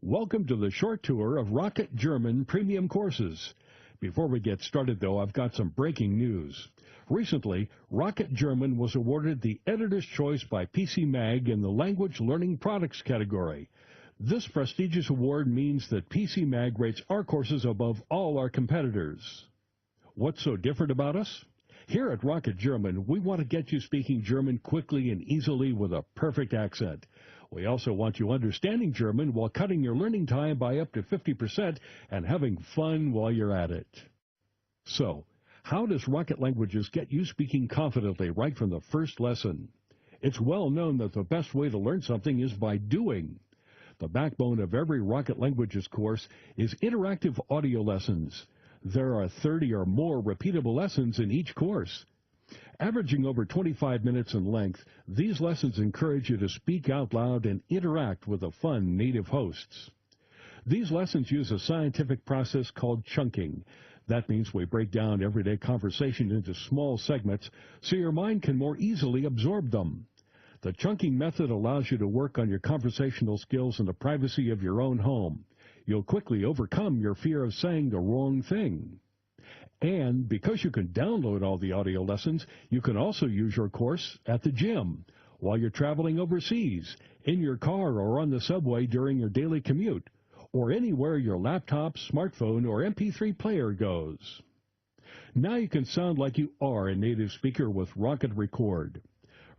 Welcome to the short tour of Rocket German premium courses. Before we get started, though, I've got some breaking news. Recently, Rocket German was awarded the Editor's Choice by PC Mag in the Language Learning Products category. This prestigious award means that PC Mag rates our courses above all our competitors. What's so different about us? Here at Rocket German, we want to get you speaking German quickly and easily with a perfect accent. We also want you understanding German while cutting your learning time by up to 50% and having fun while you're at it. So, how does Rocket Languages get you speaking confidently right from the first lesson? It's well known that the best way to learn something is by doing. The backbone of every Rocket Languages course is interactive audio lessons. There are 30 or more repeatable lessons in each course. Averaging over 25 minutes in length, these lessons encourage you to speak out loud and interact with the fun native hosts. These lessons use a scientific process called chunking. That means we break down everyday conversation into small segments so your mind can more easily absorb them. The chunking method allows you to work on your conversational skills in the privacy of your own home. You'll quickly overcome your fear of saying the wrong thing. And because you can download all the audio lessons, you can also use your course at the gym, while you're traveling overseas, in your car or on the subway during your daily commute, or anywhere your laptop, smartphone, or MP3 player goes. Now you can sound like you are a native speaker with Rocket Record.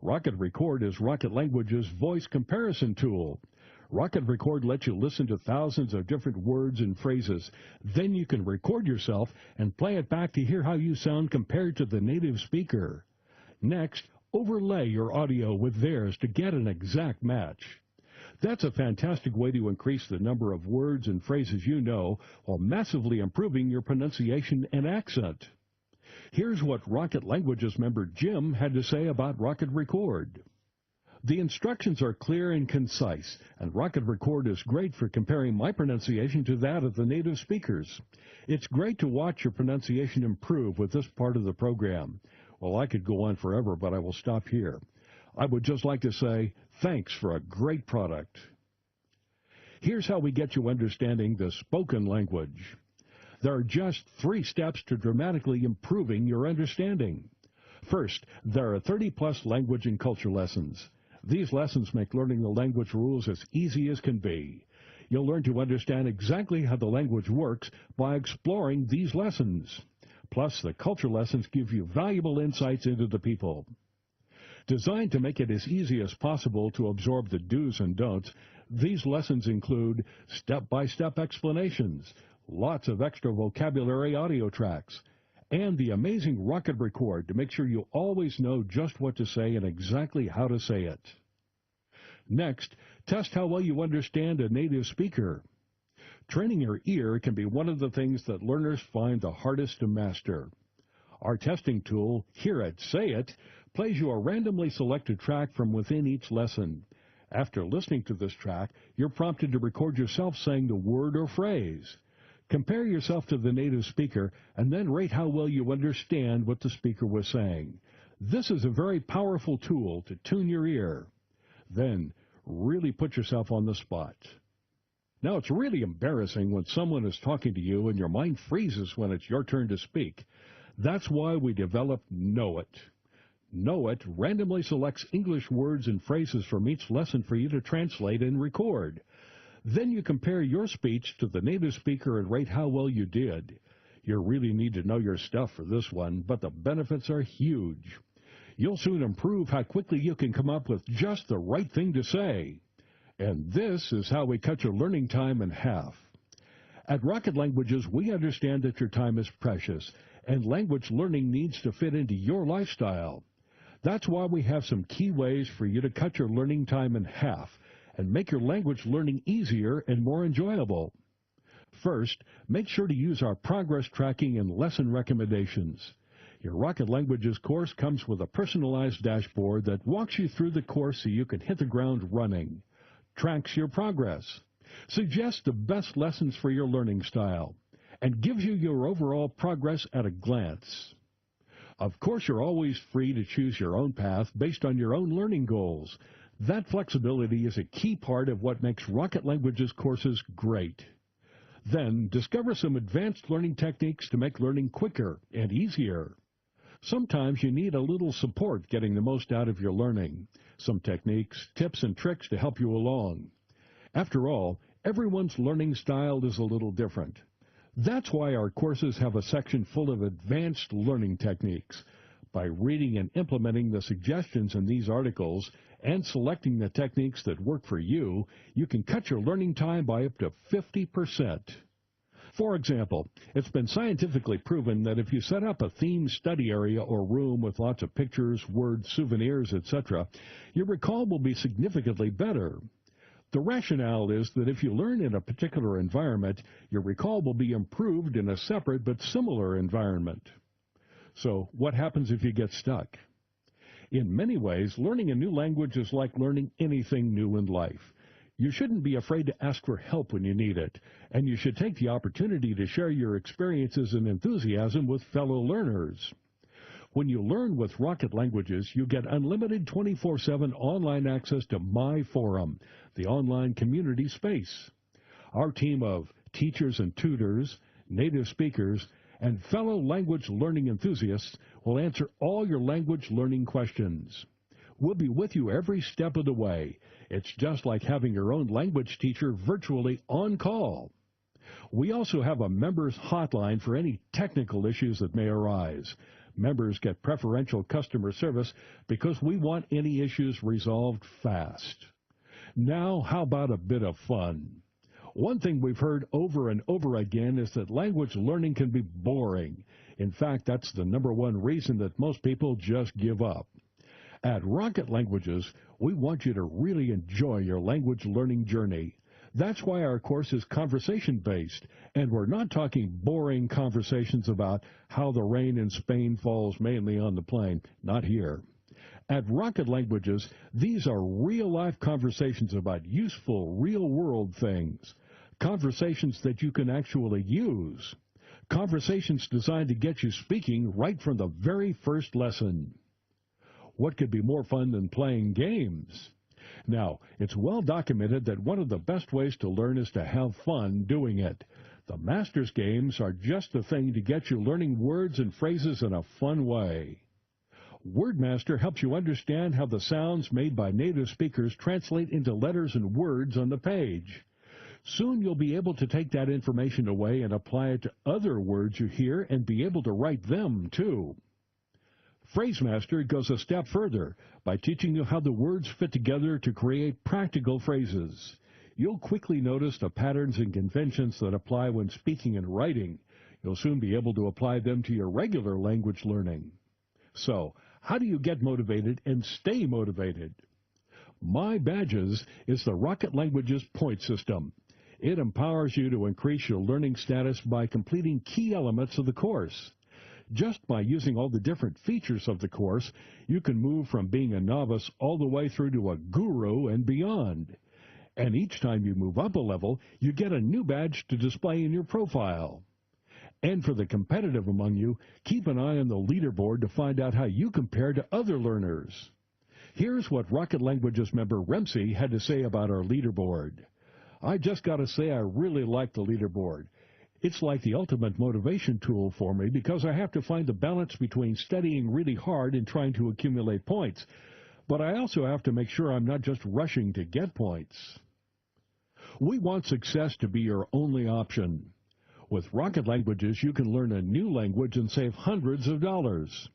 Rocket Record is Rocket Language's voice comparison tool. Rocket Record lets you listen to thousands of different words and phrases. Then you can record yourself and play it back to hear how you sound compared to the native speaker. Next, overlay your audio with theirs to get an exact match. That's a fantastic way to increase the number of words and phrases you know while massively improving your pronunciation and accent. Here's what Rocket Languages member Jim had to say about Rocket Record. The instructions are clear and concise, and Rocket Record is great for comparing my pronunciation to that of the native speakers. It's great to watch your pronunciation improve with this part of the program. Well, I could go on forever, but I will stop here. I would just like to say thanks for a great product. Here's how we get you understanding the spoken language. There are just 3 steps to dramatically improving your understanding. First, there are 30-plus language and culture lessons. These lessons make learning the language rules as easy as can be. You'll learn to understand exactly how the language works by exploring these lessons. Plus, the culture lessons give you valuable insights into the people. Designed to make it as easy as possible to absorb the do's and don'ts, these lessons include step-by-step explanations, lots of extra vocabulary audio tracks, and the amazing Rocket Record to make sure you always know just what to say and exactly how to say it. Next, test how well you understand a native speaker. Training your ear can be one of the things that learners find the hardest to master. Our testing tool, Hear It, Say It, plays you a randomly selected track from within each lesson. After listening to this track, you're prompted to record yourself saying the word or phrase. Compare yourself to the native speaker and then rate how well you understand what the speaker was saying. This is a very powerful tool to tune your ear. Then, really put yourself on the spot. Now, it's really embarrassing when someone is talking to you and your mind freezes when it's your turn to speak. That's why we developed Know It. Know It randomly selects English words and phrases from each lesson for you to translate and record. Then you compare your speech to the native speaker and rate how well you did. You really need to know your stuff for this one, but the benefits are huge. You'll soon improve how quickly you can come up with just the right thing to say. And this is how we cut your learning time in half. At Rocket Languages, we understand that your time is precious, and language learning needs to fit into your lifestyle. That's why we have some key ways for you to cut your learning time in half and make your language learning easier and more enjoyable. First, make sure to use our progress tracking and lesson recommendations. Your Rocket Languages course comes with a personalized dashboard that walks you through the course so you can hit the ground running, tracks your progress, suggests the best lessons for your learning style, and gives you your overall progress at a glance. Of course, you're always free to choose your own path based on your own learning goals. That flexibility is a key part of what makes Rocket Languages courses great. Then, discover some advanced learning techniques to make learning quicker and easier. Sometimes you need a little support getting the most out of your learning. Some techniques, tips, and tricks to help you along. After all, everyone's learning style is a little different. That's why our courses have a section full of advanced learning techniques. By reading and implementing the suggestions in these articles and selecting the techniques that work for you, you can cut your learning time by up to 50%. For example, it's been scientifically proven that if you set up a themed study area or room with lots of pictures, words, souvenirs, etc., your recall will be significantly better. The rationale is that if you learn in a particular environment, your recall will be improved in a separate but similar environment. So, what happens if you get stuck? In many ways, learning a new language is like learning anything new in life. You shouldn't be afraid to ask for help when you need it, and you should take the opportunity to share your experiences and enthusiasm with fellow learners. When you learn with Rocket Languages, you get unlimited 24/7 online access to My Forum, the online community space. Our team of teachers and tutors, native speakers, and fellow language learning enthusiasts will answer all your language learning questions. We'll be with you every step of the way. It's just like having your own language teacher virtually on call. We also have a members hotline for any technical issues that may arise. Members get preferential customer service because we want any issues resolved fast. Now, how about a bit of fun? One thing we've heard over and over again is that language learning can be boring. In fact, that's the number one reason that most people just give up. At Rocket Languages, we want you to really enjoy your language learning journey. That's why our course is conversation-based, and we're not talking boring conversations about how the rain in Spain falls mainly on the plain. Not here. At Rocket Languages, these are real-life conversations about useful, real-world things. Conversations that you can actually use. Conversations designed to get you speaking right from the very first lesson. What could be more fun than playing games? Now, it's well documented that one of the best ways to learn is to have fun doing it. The Masters games are just the thing to get you learning words and phrases in a fun way. WordMaster helps you understand how the sounds made by native speakers translate into letters and words on the page. Soon you'll be able to take that information away and apply it to other words you hear and be able to write them, too. PhraseMaster goes a step further by teaching you how the words fit together to create practical phrases. You'll quickly notice the patterns and conventions that apply when speaking and writing. You'll soon be able to apply them to your regular language learning. So, how do you get motivated and stay motivated? My Badges is the Rocket Languages point system. It empowers you to increase your learning status by completing key elements of the course. Just by using all the different features of the course, you can move from being a novice all the way through to a guru and beyond. And each time you move up a level, you get a new badge to display in your profile. And for the competitive among you, keep an eye on the leaderboard to find out how you compare to other learners. Here's what Rocket Languages member Remsi had to say about our leaderboard. I just got to say I really like the leaderboard. It's like the ultimate motivation tool for me because I have to find the balance between studying really hard and trying to accumulate points. But I also have to make sure I'm not just rushing to get points. We want success to be your only option. With Rocket Languages, you can learn a new language and save hundreds of dollars.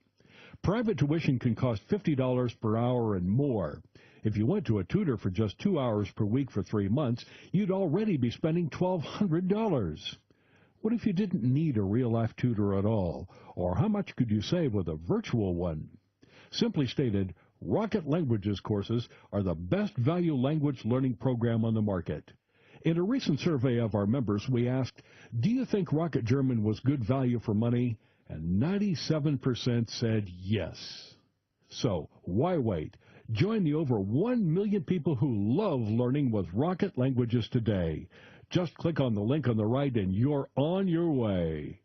Private tuition can cost $50 per hour and more. If you went to a tutor for just 2 hours per week for 3 months, you'd already be spending $1,200. What if you didn't need a real-life tutor at all? Or how much could you save with a virtual one? Simply stated, Rocket Languages courses are the best value language learning program on the market. In a recent survey of our members, we asked, do you think Rocket German was good value for money? And 97% said yes. So, why wait? Join the over 1 million people who love learning with Rocket Languages today. Just click on the link on the right and you're on your way.